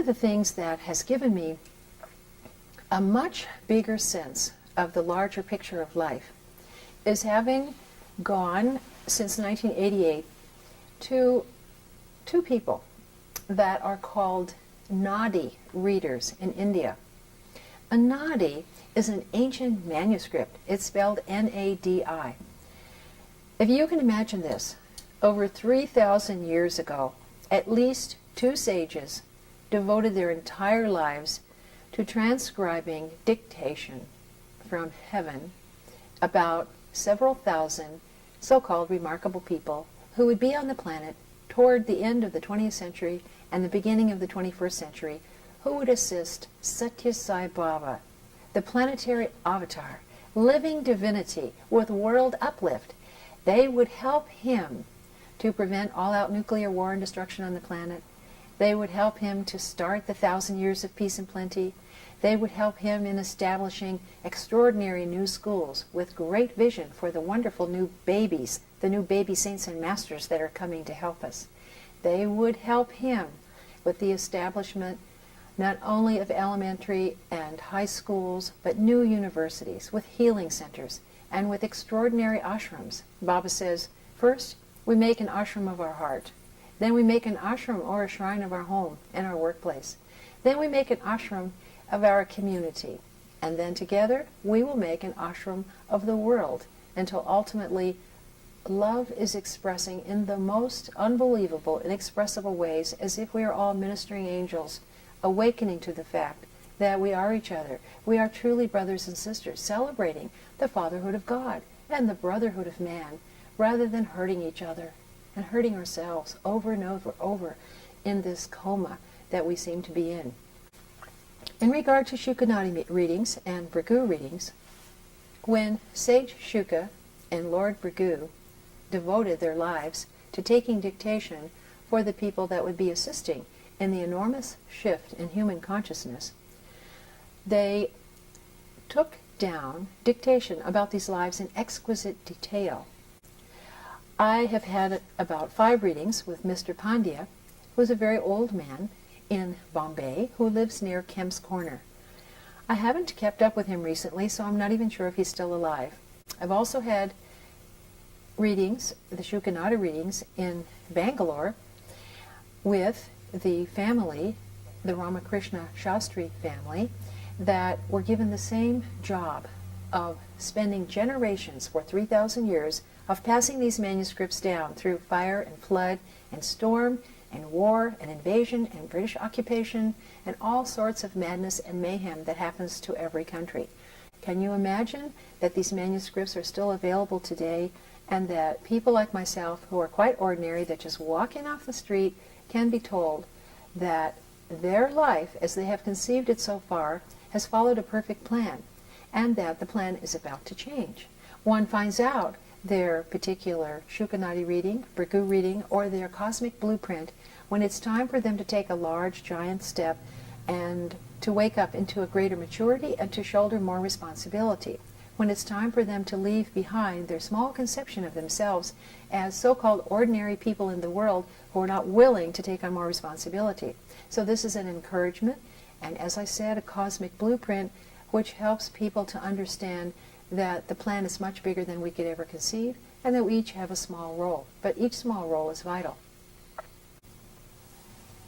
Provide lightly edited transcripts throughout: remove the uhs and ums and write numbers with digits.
of the things that has given me a much bigger sense of the larger picture of life is having gone since 1988 to two people that are called Nadi readers in India. A Nadi is an ancient manuscript. It's spelled N-A-D-I. If you can imagine this, over 3,000 years ago, at least two sages devoted their entire lives to transcribing dictation from heaven about several thousand so-called remarkable people who would be on the planet toward the end of the 20th century and the beginning of the 21st century, who would assist Satya Sai Baba, the planetary avatar, living divinity with world uplift. They would help him to prevent all-out nuclear war and destruction on the planet. They would help him to start the 1,000 years of peace and plenty. They would help him in establishing extraordinary new schools with great vision for the wonderful new babies, the new baby saints and masters that are coming to help us. They would help him with the establishment not only of elementary and high schools, but new universities with healing centers and with extraordinary ashrams. Baba says, first, we make an ashram of our heart. Then we make an ashram or a shrine of our home and our workplace. Then we make an ashram of our community. And then together, we will make an ashram of the world until ultimately love is expressing in the most unbelievable, inexpressible ways, as if we are all ministering angels, awakening to the fact that we are each other. We are truly brothers and sisters, celebrating the fatherhood of God and the brotherhood of man, rather than hurting each other and hurting ourselves over and over in this coma that we seem to be in. In regard to Shukanadi readings and Brighu readings, when Sage Shuka and Lord Brighu devoted their lives to taking dictation for the people that would be assisting in the enormous shift in human consciousness, they took down dictation about these lives in exquisite detail. I have had about 5 readings with Mr. Pandya, who is a very old man in Bombay who lives near Kemp's Corner. I haven't kept up with him recently, so I'm not even sure if he's still alive. I've also had readings, the Shukanada readings, in Bangalore with the family, the Ramakrishna Shastry family, that were given the same job of spending generations for 3,000 years of passing these manuscripts down through fire and flood and storm and war and invasion and British occupation and all sorts of madness and mayhem that happens to every country. Can you imagine that these manuscripts are still available today, and that people like myself, who are quite ordinary, that just walk in off the street, can be told that their life, as they have conceived it so far, has followed a perfect plan, and that the plan is about to change. One finds out their particular Shukanadi reading, Brighu reading, or their cosmic blueprint when it's time for them to take a large, giant step and to wake up into a greater maturity and to shoulder more responsibility. When it's time for them to leave behind their small conception of themselves as so-called ordinary people in the world who are not willing to take on more responsibility. So this is an encouragement, and as I said, a cosmic blueprint which helps people to understand that the plan is much bigger than we could ever conceive, and that we each have a small role, but each small role is vital.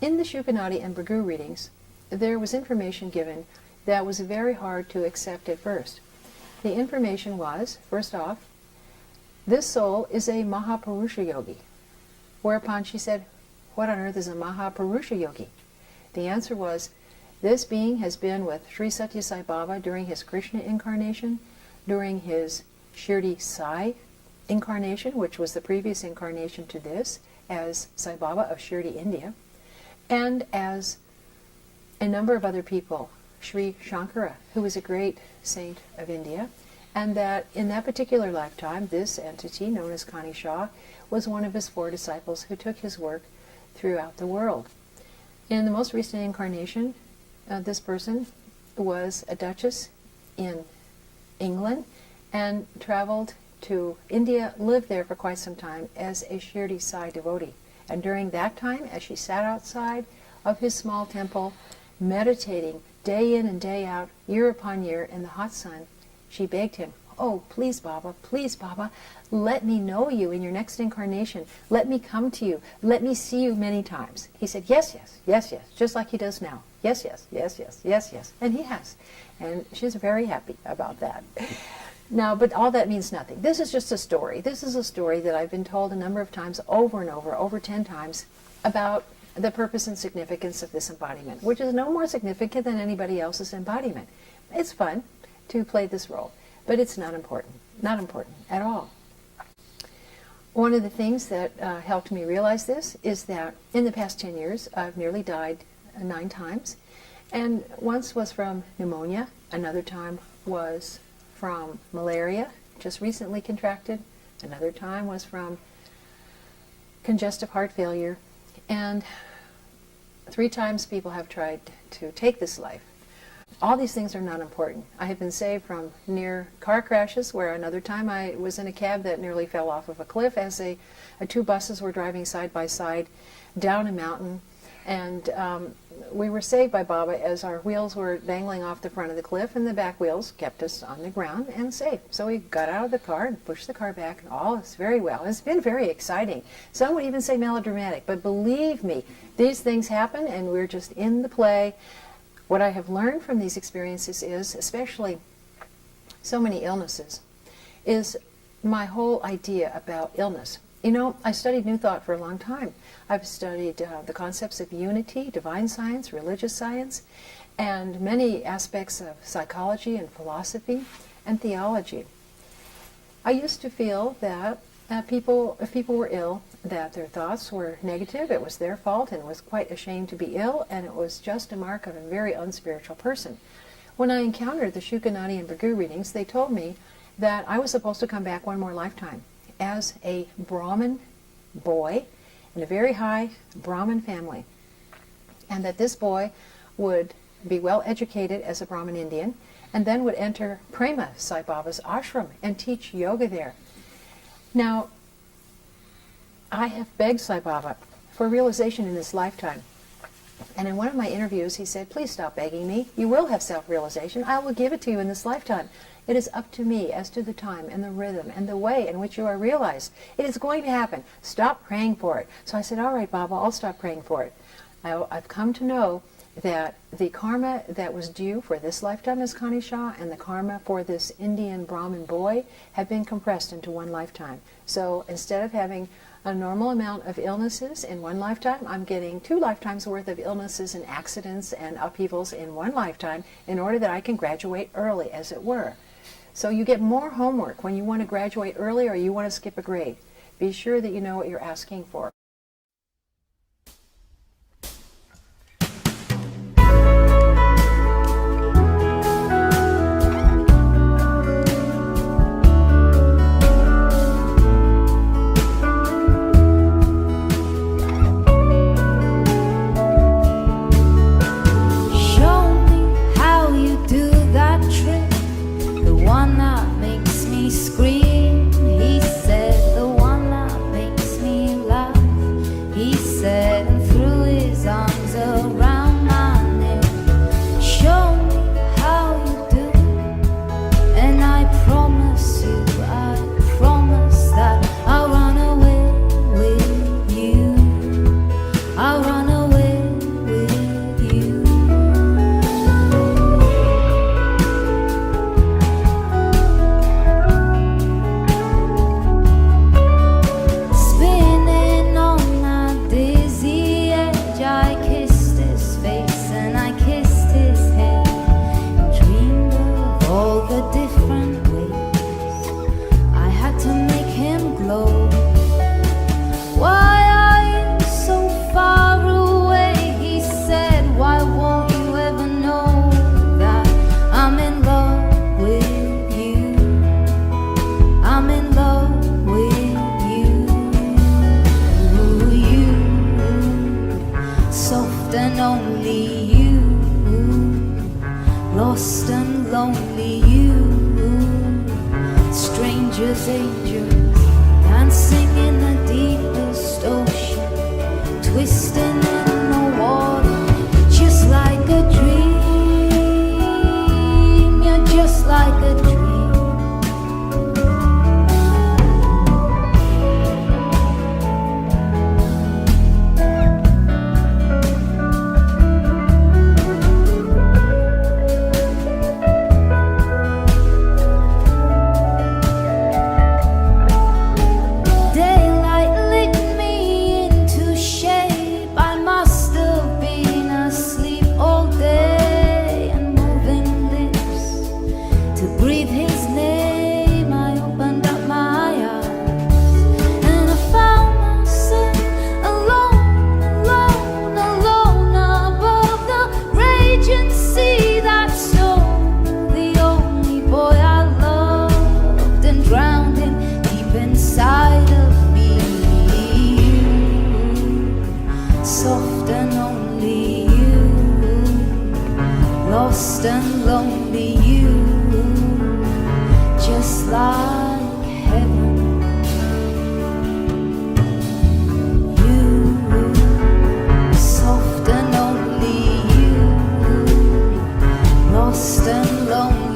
In the Shukanadi and Brighu readings, there was information given that was very hard to accept at first. The information was, first off, this soul is a Mahapurusha yogi. Whereupon she said, what on earth is a Mahapurusha yogi? The answer was, this being has been with Sri Satya Sai Baba during his Krishna incarnation, during his Shirdi Sai incarnation, which was the previous incarnation to this, as Sai Baba of Shirdi, India, and as a number of other people, Sri Shankara, who was a great saint of India, and that in that particular lifetime, this entity, known as Connie Shaw, was one of his 4 disciples who took his work throughout the world. In the most recent incarnation, this person was a duchess in England and traveled to India, lived there for quite some time as a Shirdi Sai devotee. And during that time, as she sat outside of his small temple, meditating day in and day out, year upon year in the hot sun, she begged him, "Oh, please, Baba, let me know you in your next incarnation. Let me come to you. Let me see you many times." He said, "Yes, yes, yes, yes," just like he does now. "Yes, yes, yes, yes, yes, yes." And he has. And she's very happy about that. Now, but all that means nothing. This is just a story. This is a story that I've been told a number of times, over and over 10 times, about the purpose and significance of this embodiment, which is no more significant than anybody else's embodiment. It's fun to play this role, but it's not important at all. One of the things that helped me realize this is that in the past 10 years, I've nearly died 9 times, and once was from pneumonia, another time was from malaria, just recently contracted, another time was from congestive heart failure, and 3 times people have tried to take this life. All these things are not important. I have been saved from near car crashes, where another time I was in a cab that nearly fell off of a cliff as 2 buses were driving side by side down a mountain. And we were saved by Baba as our wheels were dangling off the front of the cliff, and the back wheels kept us on the ground and safe. So we got out of the car and pushed the car back, and all is very well. It's been very exciting. Some would even say melodramatic, but believe me, these things happen, and we're just in the play. What I have learned from these experiences is, especially so many illnesses, is my whole idea about illness. You know, I studied New Thought for a long time. I've studied the concepts of unity, divine science, religious science, and many aspects of psychology and philosophy and theology. I used to feel that if people were ill, that their thoughts were negative, it was their fault, and was quite ashamed to be ill, and it was just a mark of a very unspiritual person. When I encountered the Connie and Brighu readings, they told me that I was supposed to come back one more lifetime as a Brahmin boy in a very high Brahmin family, and that this boy would be well educated as a Brahmin Indian, and then would enter Prema Sai Baba's ashram and teach yoga there. Now, I have begged Sai Baba for realization in this lifetime. And in one of my interviews, he said, "Please stop begging me. You will have self-realization. I will give it to you in this lifetime. It is up to me as to the time and the rhythm and the way in which you are realized. It is going to happen. Stop praying for it." So I said, "All right, Baba, I'll stop praying for it." I've come to know that the karma that was due for this lifetime as Connie Shaw and the karma for this Indian Brahmin boy have been compressed into one lifetime. So instead of having a normal amount of illnesses in one lifetime, I'm getting 2 lifetimes worth of illnesses and accidents and upheavals in one lifetime, in order that I can graduate early, as it were. So you get more homework when you want to graduate early or you want to skip a grade. Be sure that you know what you're asking for. lost and lonely you, strangers, angels, dancing in the deepest ocean, twisting in the water. breathe his name, I opened up my eyes, and I found myself alone, alone, alone above the raging sea that stole the only boy I loved and drowned him deep inside of me. You, soft and only you, lost and lonely you, just like heaven. You, soft and only you, lost and lonely